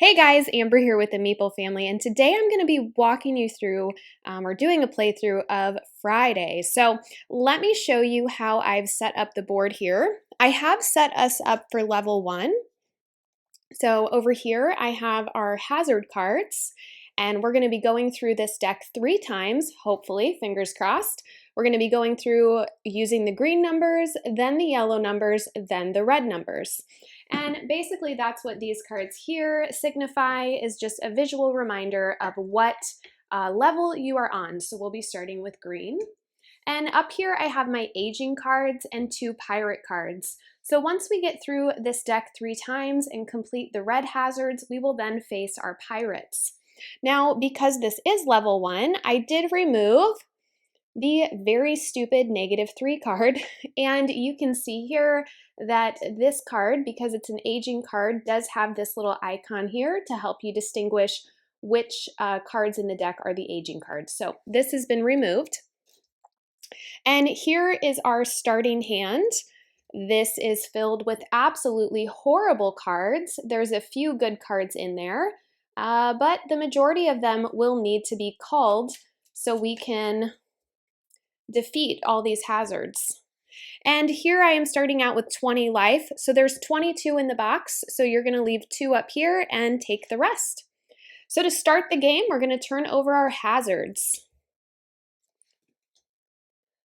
Hey guys, Amber here with the Maple family, and today I'm going to be walking you through or doing a playthrough of Friday. So let me show you how I've set up the board here. I have set us up for level 1. So over here I have our hazard cards, and we're going to be going through this deck 3 times, hopefully, fingers crossed. We're going to be going through using the green numbers, then the yellow numbers, then the red numbers. And basically that's what these cards here signify, is just a visual reminder of what level you are on. So we'll be starting with green. And up here I have my aging cards and 2 pirate cards. So once we get through this deck 3 times and complete the red hazards, we will then face our pirates. Now, because this is level 1, I did remove the very stupid -3 card, and you can see here that this card, because it's an aging card, does have this little icon here to help you distinguish which cards in the deck are the aging cards. So this has been removed. And here is our starting hand. This is filled with absolutely horrible cards. There's a few good cards in there, but the majority of them will need to be culled so we can defeat all these hazards. And here I am starting out with 20 life. So there's 22 in the box. So you're going to leave 2 up here and take the rest. So to start the game, we're going to turn over our hazards.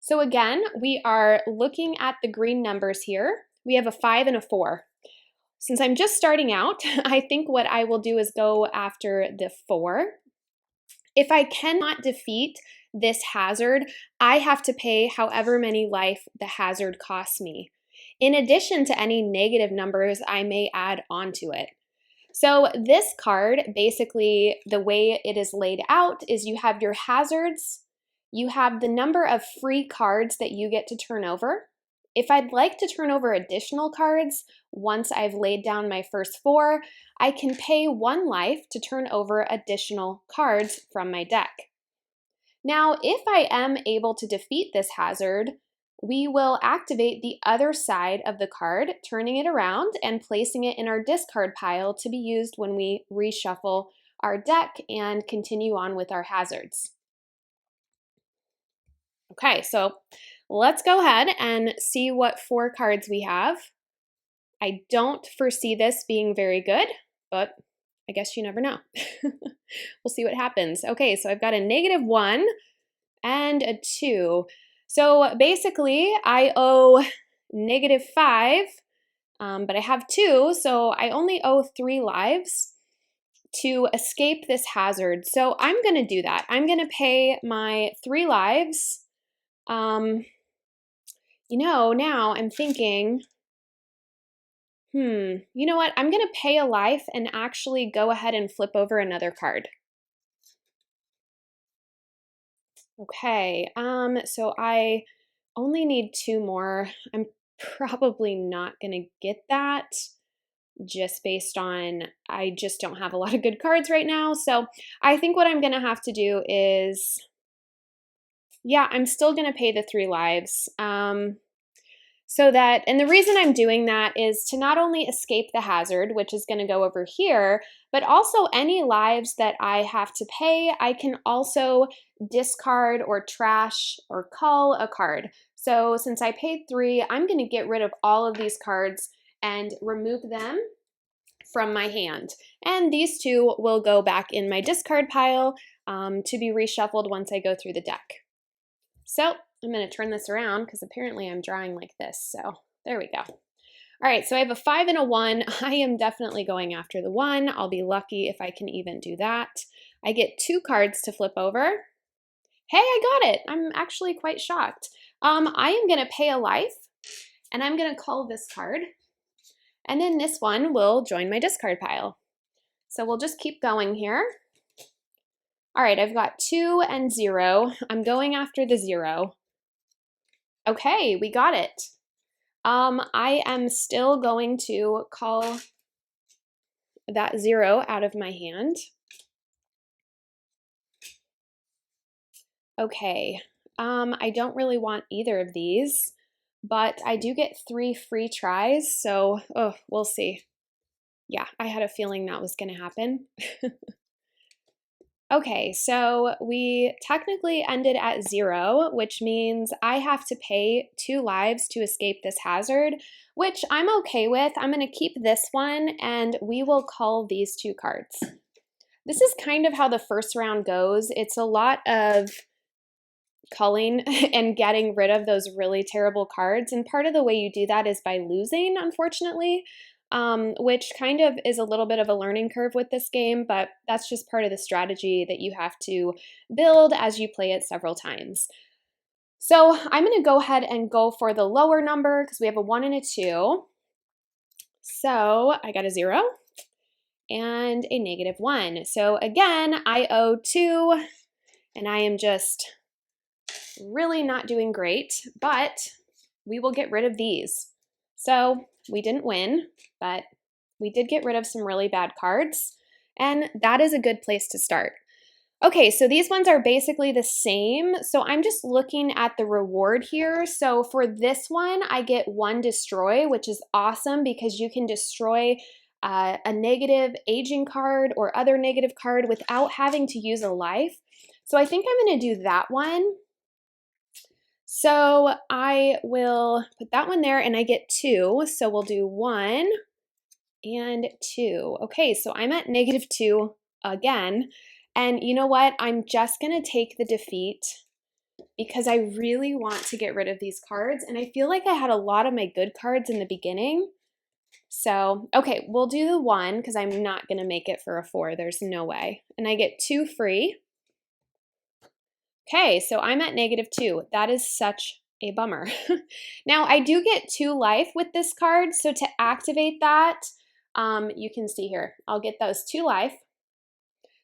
So again, we are looking at the green numbers here. We have a 5 and a 4. Since I'm just starting out, I think what I will do is go after the 4. If I cannot defeat this hazard, I have to pay however many life the hazard costs me, in addition to any negative numbers I may add onto it. So this card, basically the way it is laid out is you have your hazards, you have the number of free cards that you get to turn over. If I'd like to turn over additional cards, once I've laid down my first 4, I can pay 1 life to turn over additional cards from my deck. Now, if I am able to defeat this hazard, we will activate the other side of the card, turning it around and placing it in our discard pile to be used when we reshuffle our deck and continue on with our hazards. Okay, so let's go ahead and see what 4 cards we have. I don't foresee this being very good, but I guess you never know. We'll see what happens. Okay, so I've got a -1 and a 2. So basically, I owe -5, but I have 2, so I only owe 3 lives to escape this hazard. So I'm going to do that. I'm going to pay my 3 lives. Now I'm thinking, you know what? I'm going to pay a life and actually go ahead and flip over another card. Okay, so I only need 2 more. I'm probably not going to get that just based on I just don't have a lot of good cards right now. So I think what I'm going to have to do is, yeah, I'm still going to pay the 3 lives. And the reason I'm doing that is to not only escape the hazard, which is going to go over here, but also any lives that I have to pay, I can also discard or trash or cull a card. So since I paid 3, I'm going to get rid of all of these cards and remove them from my hand. And these 2 will go back in my discard pile to be reshuffled once I go through the deck. So I'm going to turn this around because apparently I'm drawing like this. So there we go. All right, so I have a 5 and a 1. I am definitely going after the 1. I'll be lucky if I can even do that. I get 2 cards to flip over. Hey, I got it. I'm actually quite shocked. I am going to pay a life, and I'm going to cull this card. And then this one will join my discard pile. So we'll just keep going here. All right, I've got 2 and 0. I'm going after the 0. Okay, we got it. I am still going to call that 0 out of my hand. Okay, I don't really want either of these, but I do get 3 free tries, so we'll see. Yeah, I had a feeling that was going to happen. Okay, so we technically ended at 0, which means I have to pay 2 lives to escape this hazard, which I'm okay with. I'm going to keep this one, and we will cull these 2 cards. This is kind of how the first round goes. It's a lot of culling and getting rid of those really terrible cards, and part of the way you do that is by losing, unfortunately. Which kind of is a little bit of a learning curve with this game, but that's just part of the strategy that you have to build as you play it several times. So I'm going to go ahead and go for the lower number because we have a 1 and a 2. So I got a 0 and a -1. So again, I owe 2, and I am just really not doing great, but we will get rid of these. So we didn't win, but we did get rid of some really bad cards, and that is a good place to start. Okay, so these ones are basically the same. So I'm just looking at the reward here. So for this one, I get 1 destroy, which is awesome because you can destroy a negative aging card or other negative card without having to use a life. So I think I'm going to do that one. So I will put that one there, and I get 2. So we'll do 1 and 2. Okay, so I'm at -2 again. And you know what? I'm just going to take the defeat because I really want to get rid of these cards. And I feel like I had a lot of my good cards in the beginning. So, okay, we'll do the 1 because I'm not going to make it for a 4. There's no way. And I get 2 free. Okay, so I'm at -2. That is such a bummer. Now, I do get 2 life with this card, so to activate that, you can see here, I'll get those 2 life.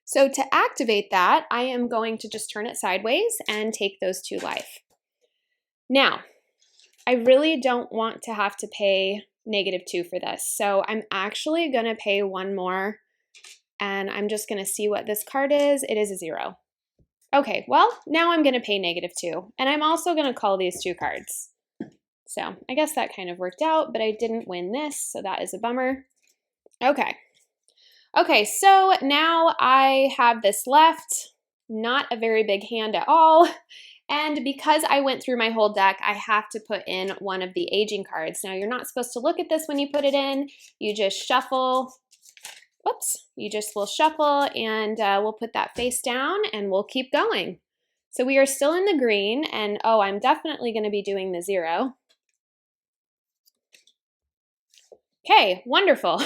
So to activate that, I am going to just turn it sideways and take those 2 life. Now, I really don't want to have to pay -2 for this, so I'm actually going to pay 1 more, and I'm just going to see what this card is. It is a 0. Okay, well, now I'm going to pay -2, and I'm also going to call these 2 cards. So I guess that kind of worked out, but I didn't win this, so that is a bummer. Okay. Okay, so now I have this left, not a very big hand at all, and because I went through my whole deck, I have to put in one of the aging cards. Now, you're not supposed to look at this when you put it in. You just shuffle. Whoops, you just will shuffle, and we'll put that face down, and we'll keep going. So we are still in the green, and oh, I'm definitely going to be doing the 0. Okay, wonderful.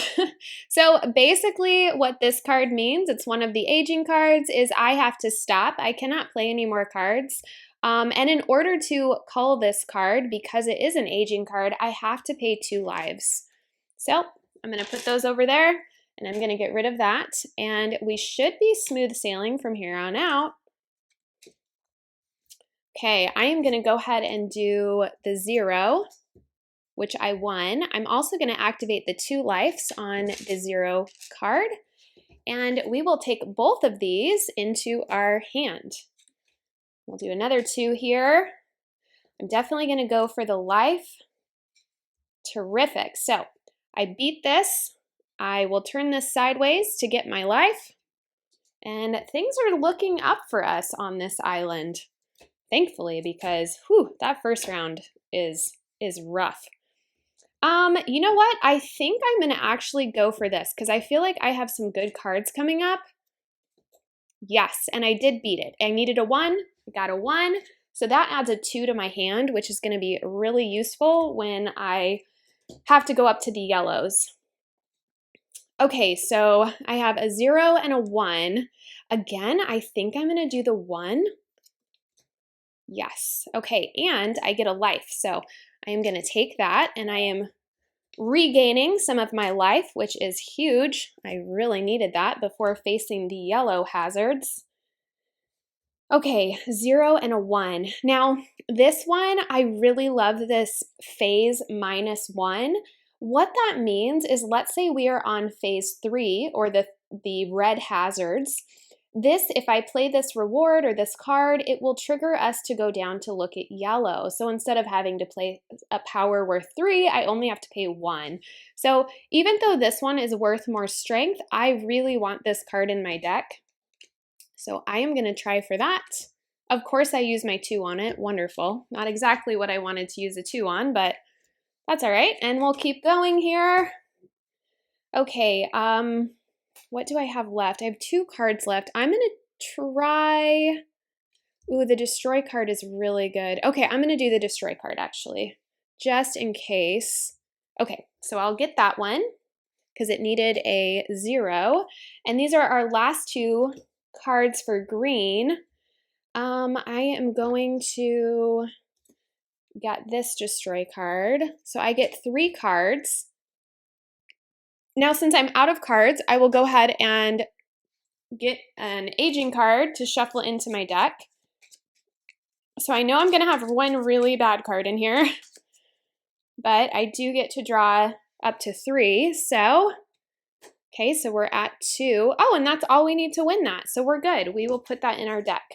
So basically what this card means, it's one of the aging cards, is I have to stop. I cannot play any more cards. And in order to cull this card, because it is an aging card, I have to pay 2 lives. So I'm going to put those over there, and I'm going to get rid of that. And we should be smooth sailing from here on out. Okay, I am going to go ahead and do the 0, which I won. I'm also going to activate the 2 lives on the 0 card, and we will take both of these into our hand. We'll do another 2 here. I'm definitely going to go for the life. Terrific. So I beat this. I will turn this sideways to get my life, and things are looking up for us on this island, thankfully, because that first round is rough. You know what? I think I'm going to actually go for this because I feel like I have some good cards coming up. Yes, and I did beat it. I needed a 1. I got a 1. So that adds a 2 to my hand, which is going to be really useful when I have to go up to the yellows. Okay, so I have a 0 and a 1. Again, I think I'm going to do the 1. Yes. Okay, and I get a life. So I am going to take that, and I am regaining some of my life, which is huge. I really needed that before facing the yellow hazards. Okay, 0 and a 1. Now, this one, I really love this phase -1. What that means is, let's say we are on phase 3, or the red hazards. if I play this reward or this card, it will trigger us to go down to look at yellow. So instead of having to play a power worth 3, I only have to pay 1. So even though this one is worth more strength, I really want this card in my deck. So I am going to try for that. Of course, I use my 2 on it. Wonderful. Not exactly what I wanted to use a 2 on, but that's all right. And we'll keep going here. Okay, what do I have left? I have 2 cards left. I'm going to try... Ooh, the destroy card is really good. Okay, I'm going to do the destroy card, actually, just in case. Okay, so I'll get that one because it needed a 0. And these are our last 2 cards for green. I am going to get this destroy card. So I get 3 cards. Now, since I'm out of cards, I will go ahead and get an aging card to shuffle into my deck. So I know I'm going to have one really bad card in here, but I do get to draw up to 3. So, okay, so we're at 2. Oh, and that's all we need to win that. So we're good. We will put that in our deck,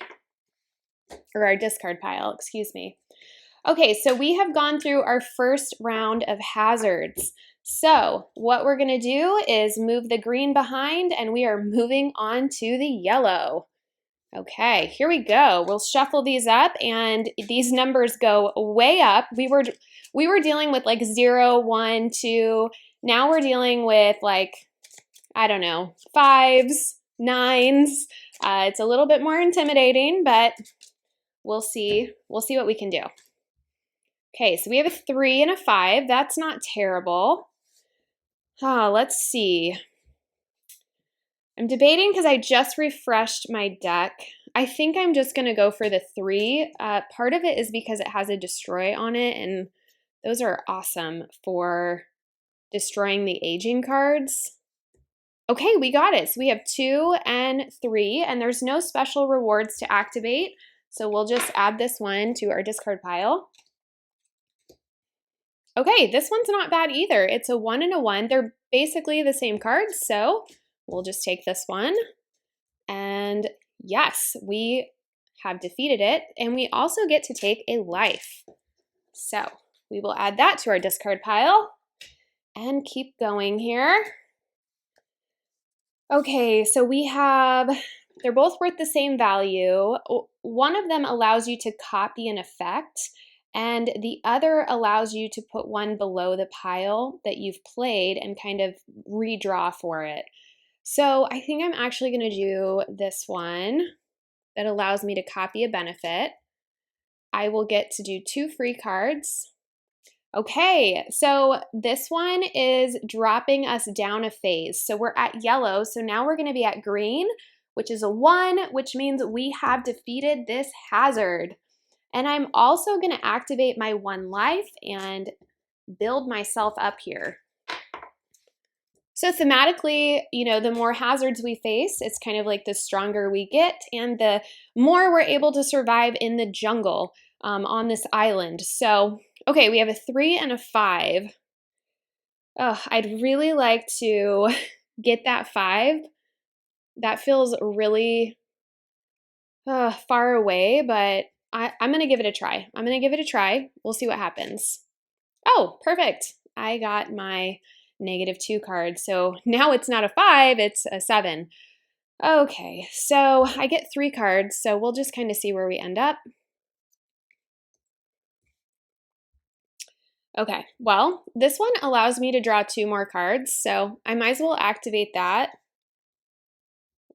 or our discard pile, excuse me. Okay, so we have gone through our first round of hazards. So what we're going to do is move the green behind, and we are moving on to the yellow. Okay, here we go. We'll shuffle these up, and these numbers go way up. We were dealing with like 0, 1, 2. Now we're dealing with like, I don't know, 5s, 9s. It's a little bit more intimidating, but we'll see. We'll see what we can do. Okay, so we have a 3 and a 5. That's not terrible. Let's see. I'm debating because I just refreshed my deck. I think I'm just going to go for the 3. Part of it is because it has a destroy on it, and those are awesome for destroying the aging cards. Okay, we got it. So we have 2 and 3, and there's no special rewards to activate. So we'll just add this one to our discard pile. Okay, this one's not bad either. It's a 1 and a 1. They're basically the same cards, so we'll just take this one. And yes, we have defeated it, and we also get to take a life. So we will add that to our discard pile and keep going here. Okay, so we have, they're both worth the same value. One of them allows you to copy an effect, and the other allows you to put one below the pile that you've played and kind of redraw for it. So I think I'm actually going to do this one that allows me to copy a benefit. I will get to do 2 free cards. Okay, so this one is dropping us down a phase. So we're at yellow, so now we're going to be at green, which is a 1, which means we have defeated this hazard. And I'm also going to activate my 1 life and build myself up here. So thematically, you know, the more hazards we face, it's kind of like the stronger we get and the more we're able to survive in the jungle on this island. So, okay, we have a 3 and a 5. Oh, I'd really like to get that 5. That feels really far away, but I'm going to give it a try. I'm going to give it a try. We'll see what happens. Oh, perfect. I got my -2 card. So now it's not a 5, it's a 7. Okay, so I get 3 cards, so we'll just kind of see where we end up. Okay, well, this one allows me to draw 2 more cards, so I might as well activate that.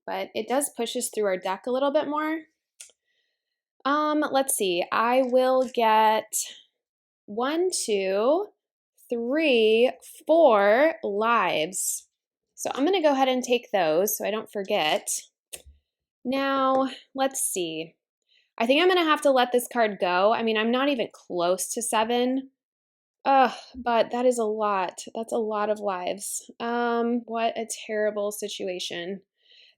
But it does push us through our deck a little bit more. Let's see. I will get 1, 2, 3, 4 lives. So I'm going to go ahead and take those so I don't forget. Now, let's see. I think I'm going to have to let this card go. I mean, I'm not even close to 7. But that is a lot. That's a lot of lives. What a terrible situation.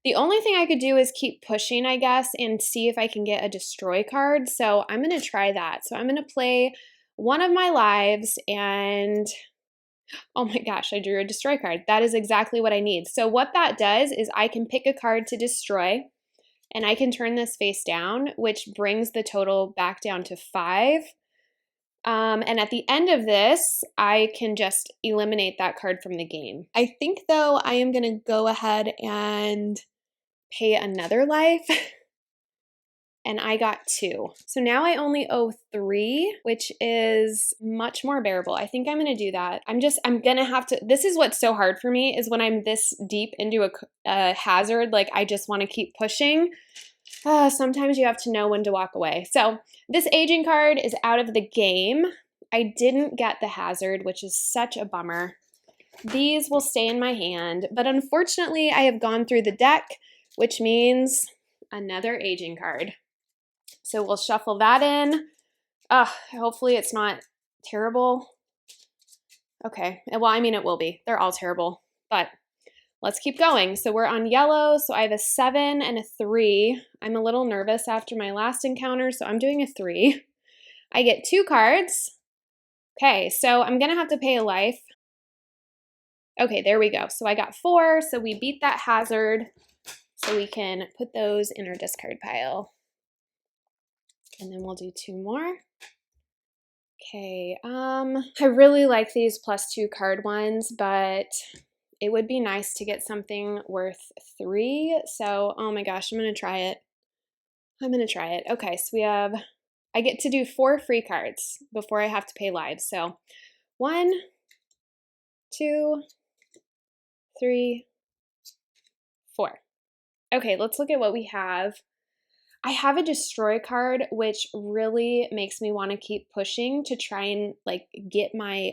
The only thing I could do is keep pushing, I guess, and see if I can get a destroy card. So I'm going to try that. So I'm going to play one of my lives and, oh my gosh, I drew a destroy card. That is exactly what I need. So what that does is I can pick a card to destroy. and I can turn this face down, which brings the total back down to 5. And at the end of this, I can just eliminate that card from the game. I think, though, I am going to go ahead and pay another life. And I got 2. So now I only owe 3, which is much more bearable. I think I'm going to do that. I'm going to have to, this is what's so hard for me, is when I'm this deep into a hazard, like I just want to keep pushing. Sometimes you have to know when to walk away. So this aging card is out of the game. I didn't get the hazard, which is such a bummer. These will stay in my hand, but unfortunately I have gone through the deck, which means another aging card. So we'll shuffle that in. Hopefully it's not terrible. Okay, well, I mean, it will be. They're all terrible, but let's keep going. So we're on yellow, so I have a 7 and a 3. I'm a little nervous after my last encounter, so I'm doing a 3. I get 2 cards. Okay, so I'm gonna have to pay a life. Okay, there we go. So I got 4, so we beat that hazard, so we can put those in our discard pile. And then we'll do 2 more. Okay, I really like these +2 card ones, but it would be nice to get something worth 3. So, oh my gosh, I'm gonna try it. Okay, so I get to do 4 free cards before I have to pay lives. So 1, 2, 3, 4. Okay, let's look at what we have. I have a destroy card, which really makes me want to keep pushing to try and like get my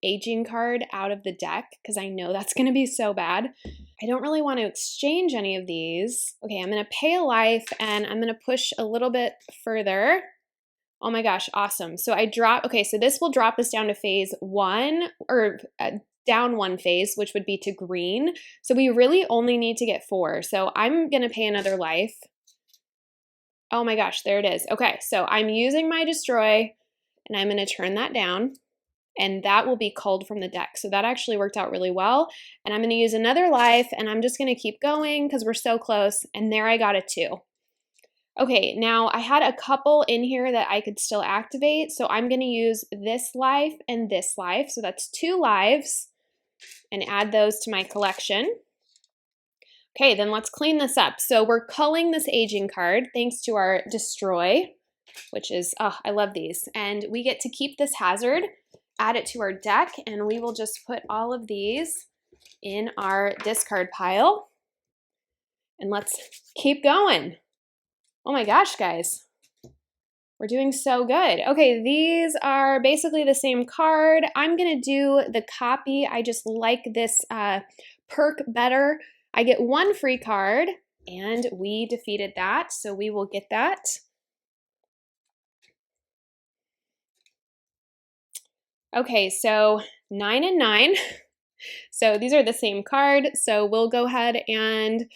aging card out of the deck, because I know that's going to be so bad. I don't really want to exchange any of these. Okay, I'm going to pay a life and I'm going to push a little bit further. Oh my gosh, awesome. So I drop, okay, so this will drop us down to phase 1, or down 1 phase, which would be to green. So we really only need to get 4. So I'm going to pay another life. Oh my gosh, there it is. Okay, so I'm using my destroy, and I'm going to turn that down, and that will be culled from the deck. So that actually worked out really well. And I'm going to use another life, and I'm just going to keep going because we're so close. And there I got a 2. Okay, now I had a couple in here that I could still activate. So I'm going to use this life and this life. So that's 2 lives, and add those to my collection. Okay, then let's clean this up. So we're culling this aging card thanks to our destroy, which is, oh, I love these. And we get to keep this hazard, add it to our deck, and we will just put all of these in our discard pile. And let's keep going. Oh my gosh, guys. We're doing so good. Okay, these are basically the same card. I'm gonna do the copy. I just like this perk better. I get 1 free card, and we defeated that, so we will get that. Okay, so 9 and 9. So these are the same card, so we'll go ahead and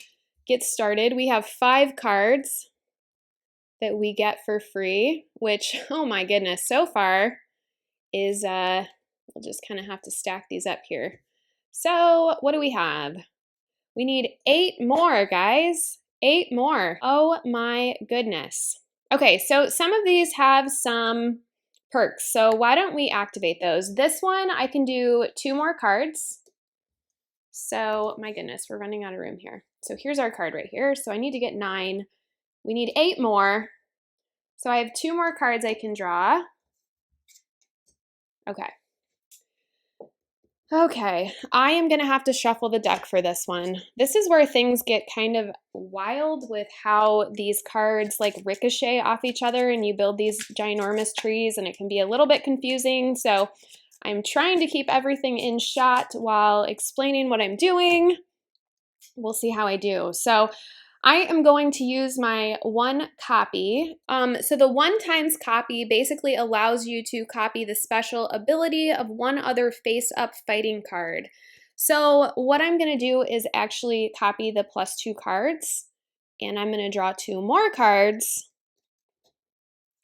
get started. We have 5 cards that we get for free, which, oh my goodness, so far is, we'll just kind of have to stack these up here. So what do we have? We need 8 more, guys. 8 more. Oh my goodness. Okay, so some of these have some perks, so why don't we activate those? This one, I can do 2 more cards. So, my goodness, we're running out of room here. So here's our card right here. So I need to get 9. We need 8 more. So I have 2 more cards I can draw. Okay. Okay, I am going to have to shuffle the deck for this one. This is where things get kind of wild with how these cards like ricochet off each other and you build these ginormous trees, and it can be a little bit confusing. So I'm trying to keep everything in shot while explaining what I'm doing. We'll see how I do. So I am going to use my 1 copy. So the 1 times copy basically allows you to copy the special ability of 1 other face-up fighting card. So what I'm going to do is actually copy the +2 cards, and I'm going to draw 2 more cards,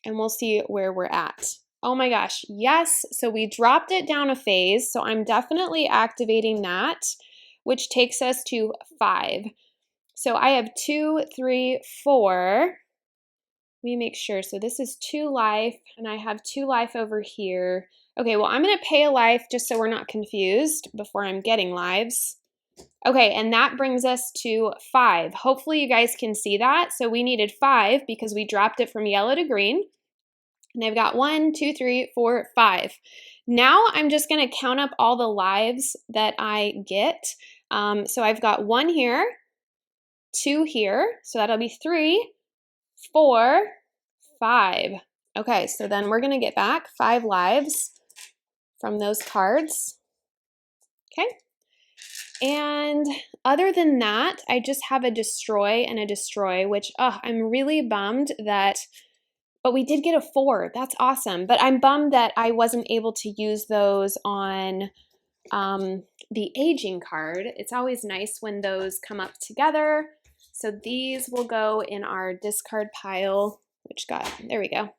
and we'll see where we're at. Oh my gosh, yes, so we dropped it down a phase, so I'm definitely activating that, which takes us to 5. So I have 2, 3, 4. Let me make sure. So this is 2 life, and I have 2 life over here. Okay, well, I'm going to pay a life just so we're not confused before I'm getting lives. Okay, and that brings us to 5. Hopefully you guys can see that. So we needed 5 because we dropped it from yellow to green. And I've got 1, 2, 3, 4, 5. Now I'm just going to count up all the lives that I get. So I've got 1 here, 2 here, so that'll be 3, 4, 5. Okay, so then we're going to get back 5 lives from those cards. Okay. And other than that, I just have a destroy and a destroy, which I'm really bummed that, but we did get a 4. That's awesome. But I'm bummed that I wasn't able to use those on the aging card. It's always nice when those come up together. So these will go in our discard pile, there we go.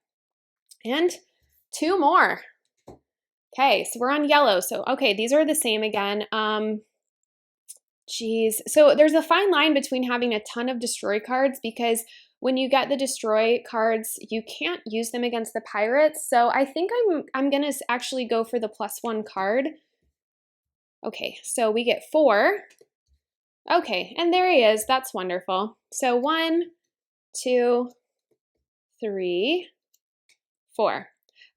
And 2 more. Okay, so we're on yellow. So, okay, these are the same again. Geez. So there's a fine line between having a ton of destroy cards because when you get the destroy cards, you can't use them against the pirates. So I think I'm gonna actually go for the +1 card. Okay, so we get 4. Okay, and there he is. That's wonderful. So 1, 2, 3, 4.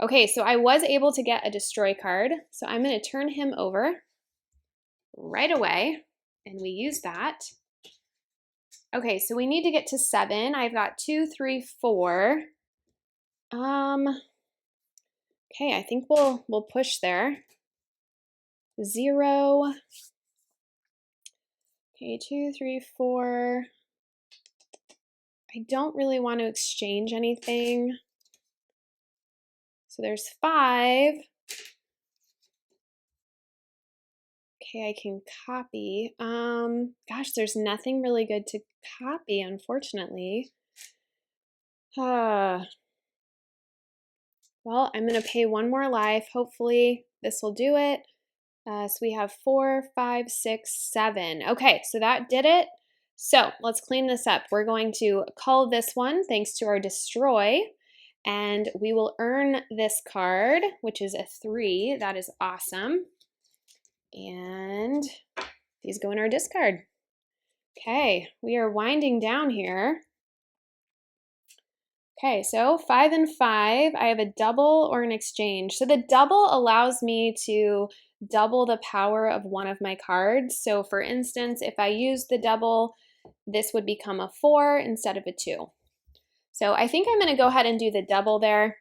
Okay, so I was able to get a destroy card. So I'm going to turn him over right away, and we use that. Okay, so we need to get to 7. I've got 2, 3, 4. Okay, I think we'll push there. 0. Okay, 2, 3, 4. I don't really want to exchange anything. So there's 5. Okay, I can copy. Gosh, there's nothing really good to copy, unfortunately. Well, I'm going to pay 1 more life. Hopefully this will do it. So we have 4, 5, 6, 7. Okay, so that did it. So let's clean this up. We're going to cull this one thanks to our destroy. And we will earn this card, which is a 3. That is awesome. And these go in our discard. Okay, we are winding down here. Okay, so 5 and 5, I have a double or an exchange. So the double allows me to double the power of one of my cards. So for instance, if I use the double, this would become a 4 instead of a 2. So I think I'm going to go ahead and do the double there.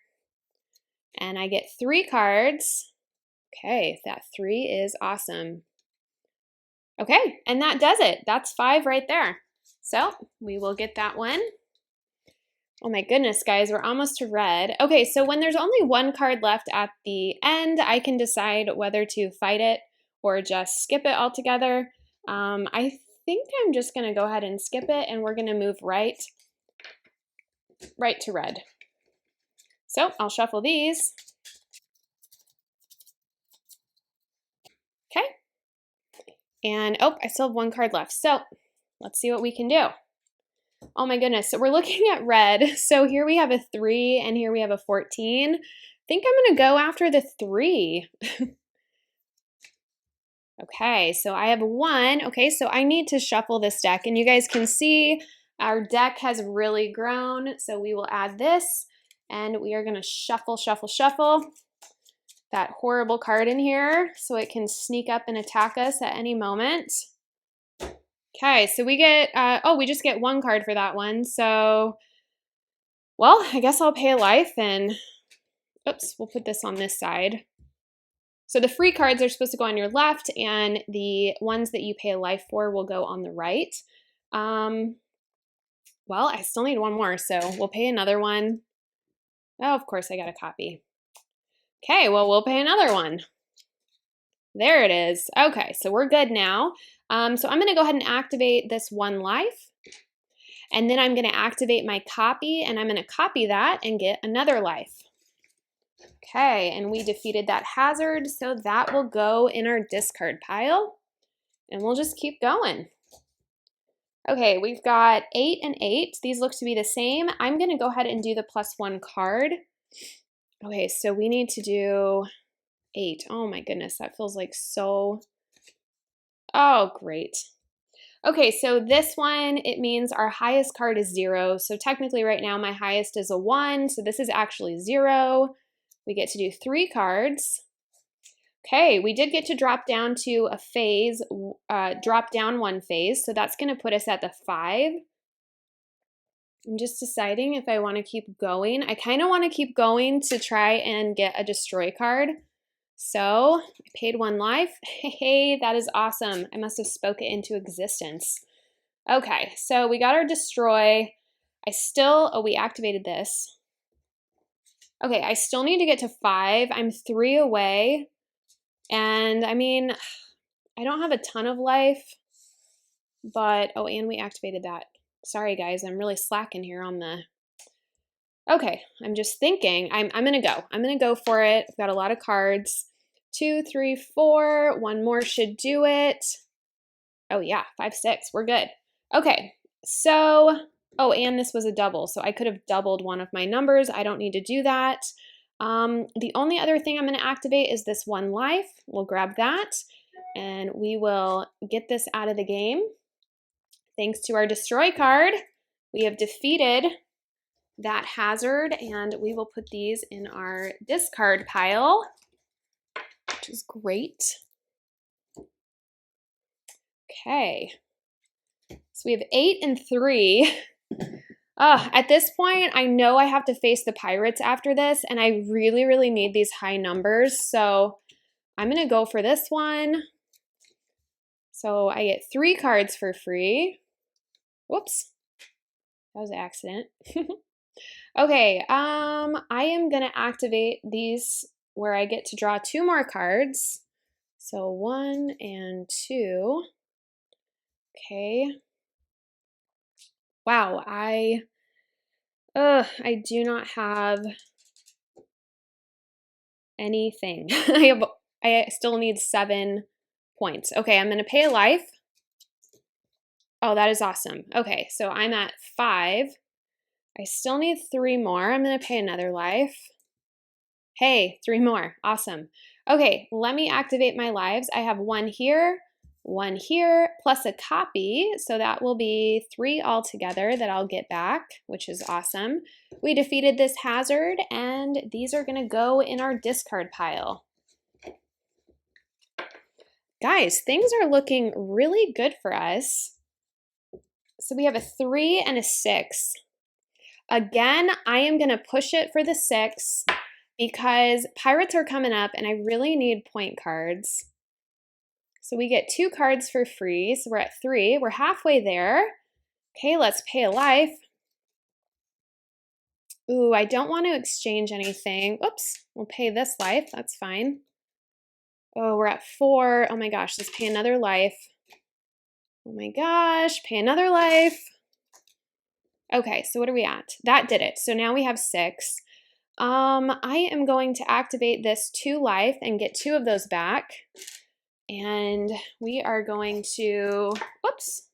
And I get 3 cards. Okay, that 3 is awesome. Okay, and that does it. That's 5 right there. So we will get that one. Oh my goodness, guys, we're almost to red. Okay, so when there's only 1 card left at the end, I can decide whether to fight it or just skip it altogether. I think I'm just gonna go ahead and skip it, and we're gonna move right to red. So I'll shuffle these. Okay. And I still have 1 card left. So let's see what we can do. Oh my goodness, so we're looking at red. So here we have a 3 and here we have a 14. I think I'm gonna go after the 3. Okay, so I have 1. Okay, so I need to shuffle this deck, and you guys can see our deck has really grown. So we will add this, and we are gonna shuffle, shuffle, shuffle that horrible card in here so it can sneak up and attack us at any moment. Okay, so we get, we just get 1 card for that one. So, well, I guess I'll pay a life and, oops, we'll put this on this side. So the free cards are supposed to go on your left, and the ones that you pay a life for will go on the right. Well, I still need 1 more, so we'll pay another one. Oh, of course, I got a copy. Okay, well, we'll pay another one. There it is. Okay, so we're good now. So I'm going to go ahead and activate this 1 life. And then I'm going to activate my copy, and I'm going to copy that and get another life. Okay, and we defeated that hazard, so that will go in our discard pile. And we'll just keep going. Okay, we've got 8 and 8. These look to be the same. I'm going to go ahead and do the +1 card. Okay, so we need to do 8. Oh my goodness, that feels like so... Oh, great. Okay, so this one, it means our highest card is 0. So technically right now my highest is a 1, so this is actually 0. We get to do 3 cards. Okay, we did get to drop down to a phase, drop down 1 phase, so that's going to put us at the 5. I'm just deciding if I want to keep going. I kind of want to keep going to try and get a destroy card. So I paid 1 life. Hey, that is awesome. I must have spoke it into existence. Okay, so we got our destroy. We activated this. Okay, I still need to get to 5. I'm 3 away. And I mean, I don't have a ton of life, but, oh, and we activated that. Sorry guys, I'm really slacking here on the... Okay, I'm just thinking, I'm gonna go. I'm gonna go for it. I've got a lot of cards. 2, 3, 4, 1 more should do it. Oh yeah, 5, 6, we're good. Okay, so, oh, and this was a double, so I could have doubled one of my numbers. I don't need to do that. The only other thing I'm gonna activate is this 1 life. We'll grab that, and we will get this out of the game. Thanks to our destroy card, we have defeated that hazard, and we will put these in our discard pile, which is great. Okay, so we have 8 and 3. At this point, I know I have to face the pirates after this, and I really, really need these high numbers, so I'm gonna go for this one. So I get 3 cards for free. Whoops, that was an accident. Okay, I am gonna activate these where I get to draw 2 more cards. So 1 and 2. Okay. Wow, I do not have anything. I still need 7 points. Okay, I'm gonna pay a life. Oh, that is awesome. Okay, so I'm at 5. I still need 3 more. I'm gonna pay another life. Hey, 3 more. Awesome. Okay, let me activate my lives. I have 1 here, 1 here, plus a copy. So that will be 3 altogether that I'll get back, which is awesome. We defeated this hazard, and these are gonna go in our discard pile. Guys, things are looking really good for us. So we have a 3 and a 6. Again, I am gonna push it for the 6 because pirates are coming up and I really need point cards. So we get 2 cards for free, so we're at 3. We're halfway there. Okay, let's pay a life. Ooh, I don't want to exchange anything. Oops, we'll pay this life, that's fine. Oh, we're at 4. Oh my gosh, let's pay another life. Oh my gosh, pay another life. Okay, so what are we at? That did it. So now we have 6. I am going to activate this 2 life and get 2 of those back. And we are going to, whoops,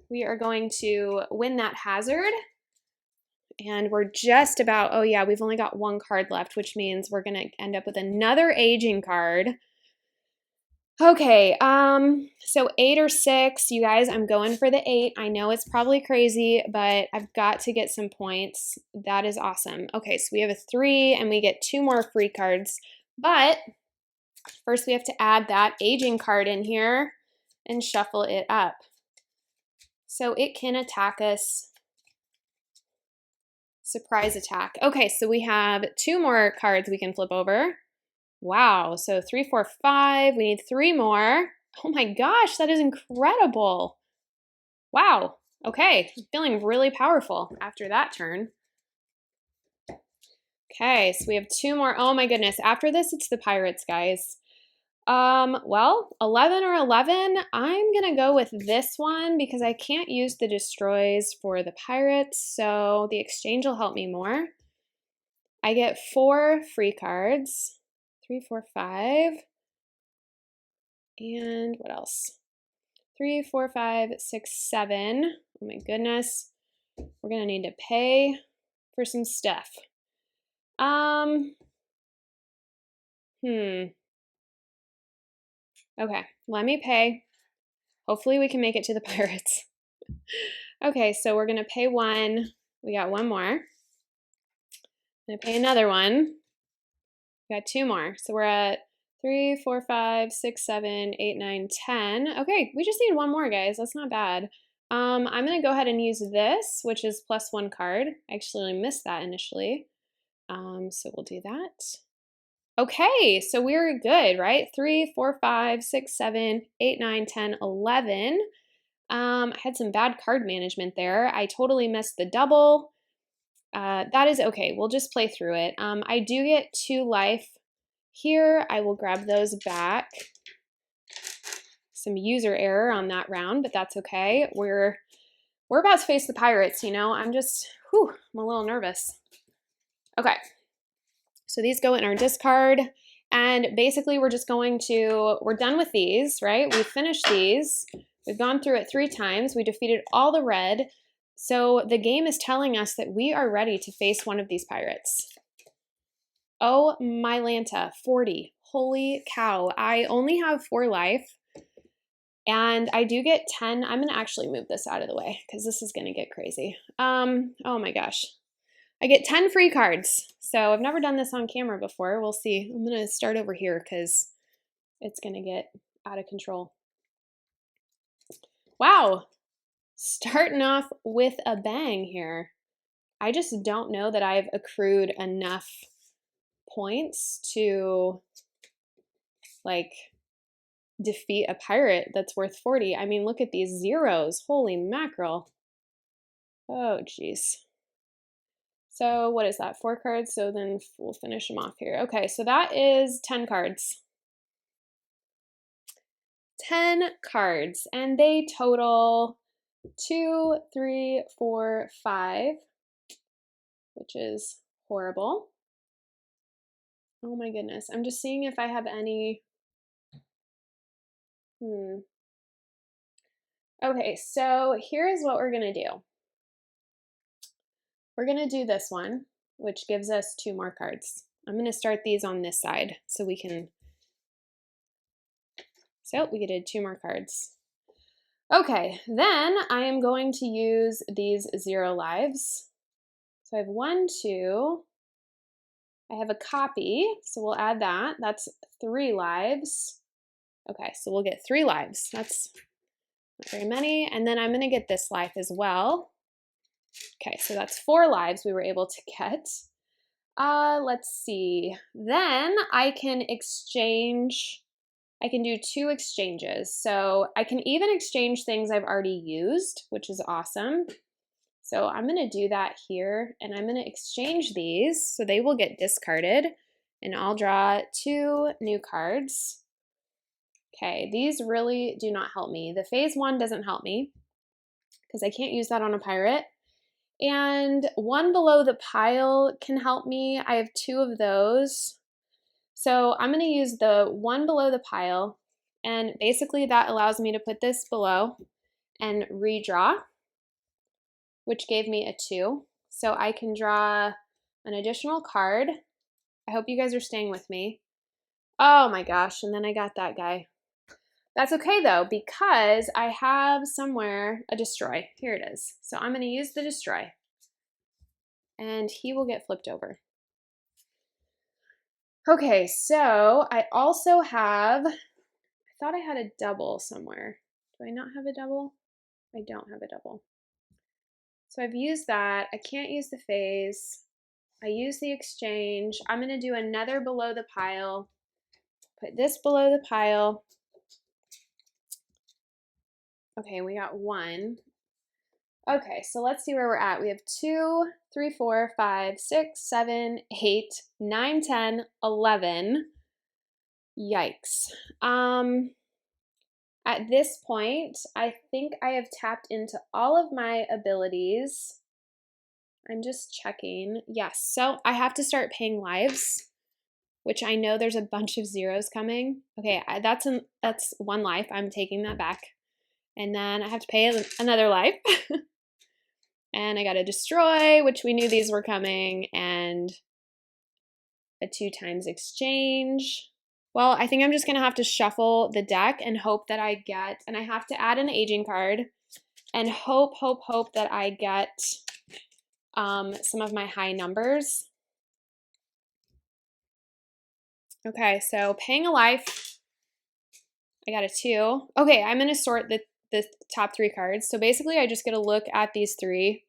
we are going to win that hazard. And we're just about, oh yeah, we've only got 1 card left, which means we're gonna end up with another aging card. Okay, so 8 or 6, you guys, I'm going for the 8. I know it's probably crazy, but I've got to get some points. That is awesome. Okay, so we have a 3 and we get 2 more free cards, but first we have to add that aging card in here and shuffle it up. So it can attack us. Surprise attack. Okay, so we have 2 more cards we can flip over. Wow, so 3, 4, 5. We need 3 more. Oh my gosh, that is incredible. Wow, okay, I'm feeling really powerful after that turn. Okay, so we have 2 more. Oh my goodness, after this, it's the pirates, guys. Well, 11 or 11, I'm gonna go with this one because I can't use the destroys for the pirates, so the exchange will help me more. I get 4 free cards. 3, 4, 5. And what else? 3, 4, 5, 6, 7. Oh my goodness. We're gonna need to pay for some stuff. Okay, let me pay. Hopefully we can make it to the pirates. Okay, so we're gonna pay one. We got one more. I'm gonna pay another one. We got two more. So we're at 3, 4, 5, 6, 7, 8, 9, 10. Okay, we just need one more, guys. That's not bad. I'm gonna go ahead and use this, which is plus one card. I actually missed that initially. So we'll do that. Okay, so we're good, right? 3, 4, 5, 6, 7, 8, 9, 10, 11. I had some bad card management there. I totally missed the double. That is okay. We'll just play through it. I do get 2 life here. I will grab those back. Some user error on that round, but that's okay. We're about to face the pirates, you know. I'm a little nervous. Okay. So these go in our discard, and basically we're done with these, right? We've finished these. We've gone through it 3 times. We defeated all the red. So the game is telling us that we are ready to face one of these pirates. Oh my Lanta, 40. Holy cow. I only have 4 life, and I do get 10. I'm gonna actually move this out of the way because this is gonna get crazy. Oh my gosh. I get 10 free cards. So I've never done this on camera before. We'll see. I'm gonna start over here because it's gonna get out of control. Wow, starting off with a bang here. I just don't know that I've accrued enough points to like defeat a pirate that's worth 40. I mean, look at these zeros. Holy mackerel. Oh, geez. So what is that? 4 cards. So then we'll finish them off here. Okay, so that is 10 cards. 10 cards, and they total 2, 3, 4, 5, which is horrible. Oh my goodness. I'm just seeing if I have any. Okay, so here's what we're going to do. We're going to do this one, which gives us 2 more cards. I'm going to start these on this side so we can. So we did 2 more cards. Okay, then I am going to use these 0 lives. So I have 1, 2. I have a copy, so we'll add that. That's 3 lives. Okay, so we'll get 3 lives. That's not very many. And then I'm going to get this life as well. Okay, so that's 4 lives we were able to get. Let's see. Then I can exchange. I can do 2 exchanges. So I can even exchange things I've already used, which is awesome. So I'm going to do that here, and I'm going to exchange these so they will get discarded, and I'll draw 2 new cards. Okay, these really do not help me. The phase 1 doesn't help me because I can't use that on a pirate. And 1 below the pile can help me. I have 2 of those. So I'm going to use the 1 below the pile, and basically that allows me to put this below and redraw, which gave me a 2. So I can draw an additional card. I hope you guys are staying with me. Oh my gosh, and then I got that guy. That's okay though, because I have somewhere a destroy. Here it is. So I'm going to use the destroy, and he will get flipped over. Okay, so I also have, I thought I had a double somewhere. Do I not have a double? I don't have a double. So I've used that. I can't use the phase. I use the exchange. I'm going to do another below the pile. Put this below the pile. Okay, we got 1. Okay, so let's see where we're at. We have 2, 3, 4, 5, 6, 7, 8, 9, 10, 11. Yikes. At this point, I think I have tapped into all of my abilities. I'm just checking. Yes, so I have to start paying lives, which I know there's a bunch of zeros coming. Okay, that's 1 life. I'm taking that back. And then I have to pay another life. And I got to destroy, which we knew these were coming, and a 2x exchange. Well, I think I'm just going to have to shuffle the deck and hope that I get, and I have to add an aging card and hope that I get some of my high numbers. Okay, so paying a life. I got a 2. Okay, I'm going to sort the top 3 cards. So basically, I just get to look at these 3.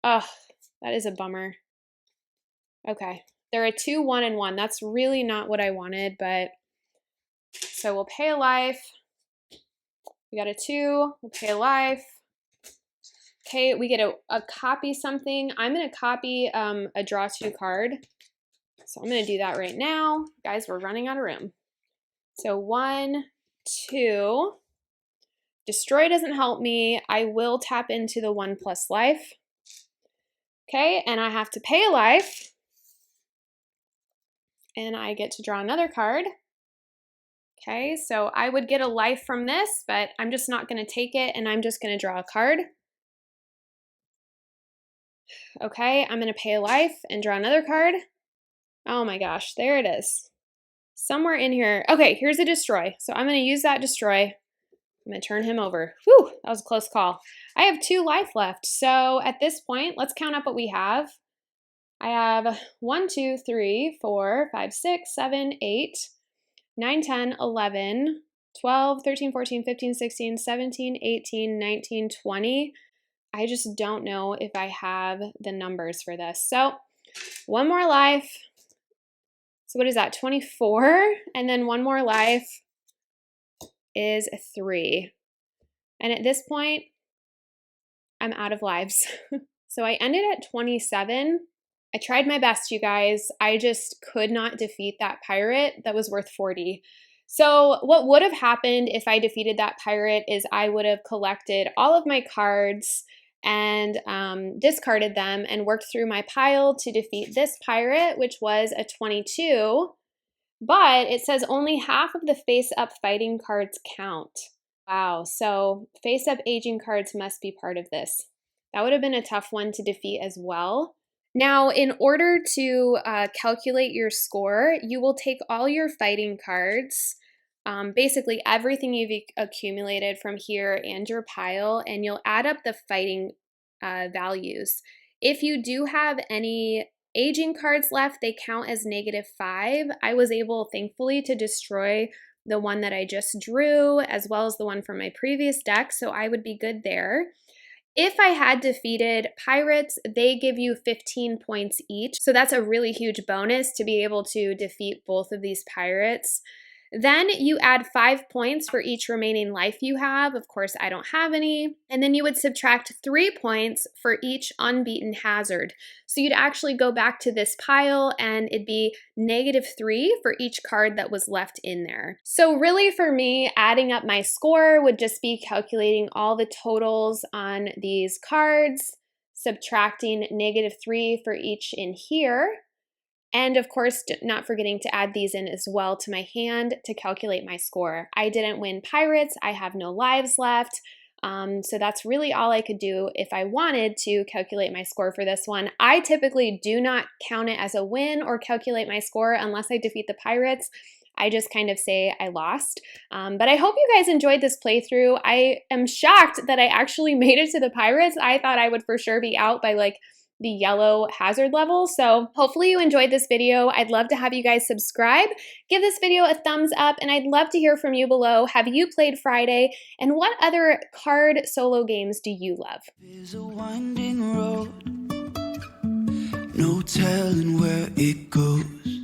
Ugh, that is a bummer. Okay, they're a 2, 1, and 1. That's really not what I wanted, but so we'll pay a life. We got a 2. We'll pay a life. Okay, we get a copy something. I'm going to copy a draw 2 card. So I'm going to do that right now. Guys, we're running out of room. So 1, 2. Destroy doesn't help me. I will tap into the 1+ life. Okay, and I have to pay a life. And I get to draw another card. Okay, so I would get a life from this, but I'm just not going to take it, and I'm just going to draw a card. Okay, I'm going to pay a life and draw another card. Oh my gosh, there it is. Somewhere in here. Okay, here's a destroy. So I'm going to use that destroy. I'm going to turn him over. Whew, that was a close call. I have 2 life left. So at this point, let's count up what we have. I have 1, 2, 3, 4, 5, 6, 7, 8, 9, 10, 11, 12, 13, 14, 15, 16, 17, 18, 19, 20. I just don't know if I have the numbers for this. So 1 more life. So what is that, 24? And then 1 more life is a 3. And at this point, I'm out of lives. So I ended at 27. I tried my best, you guys. I just could not defeat that pirate that was worth 40. So what would have happened if I defeated that pirate is I would have collected all of my cards and discarded them and worked through my pile to defeat this pirate, which was a 22. But it says only half of the face-up fighting cards count. Wow, so face-up aging cards must be part of this. That would have been a tough one to defeat as well. Now, in order to calculate your score, you will take all your fighting cards, basically everything you've accumulated from here and your pile, and you'll add up the fighting values. If you do have any aging cards left, they count as -5. I was able, thankfully, to destroy the one that I just drew, as well as the one from my previous deck, so I would be good there. If I had defeated pirates, they give you 15 points each, so that's a really huge bonus to be able to defeat both of these pirates. Then you add 5 points for each remaining life you have. Of course, I don't have any. And then you would subtract 3 points for each unbeaten hazard. So you'd actually go back to this pile and it'd be -3 for each card that was left in there. So really for me, adding up my score would just be calculating all the totals on these cards, subtracting -3 for each in here. And of course, not forgetting to add these in as well to my hand to calculate my score. I didn't win pirates. I have no lives left. So that's really all I could do if I wanted to calculate my score for this one. I typically do not count it as a win or calculate my score unless I defeat the pirates. I just kind of say I lost. But I hope you guys enjoyed this playthrough. I am shocked that I actually made it to the pirates. I thought I would for sure be out by like the yellow hazard level. So hopefully you enjoyed this video. I'd love to have you guys subscribe, give this video a thumbs up, and I'd love to hear from you below. Have you played Friday? And what other card solo games do you love? There's a winding road, no telling where it goes.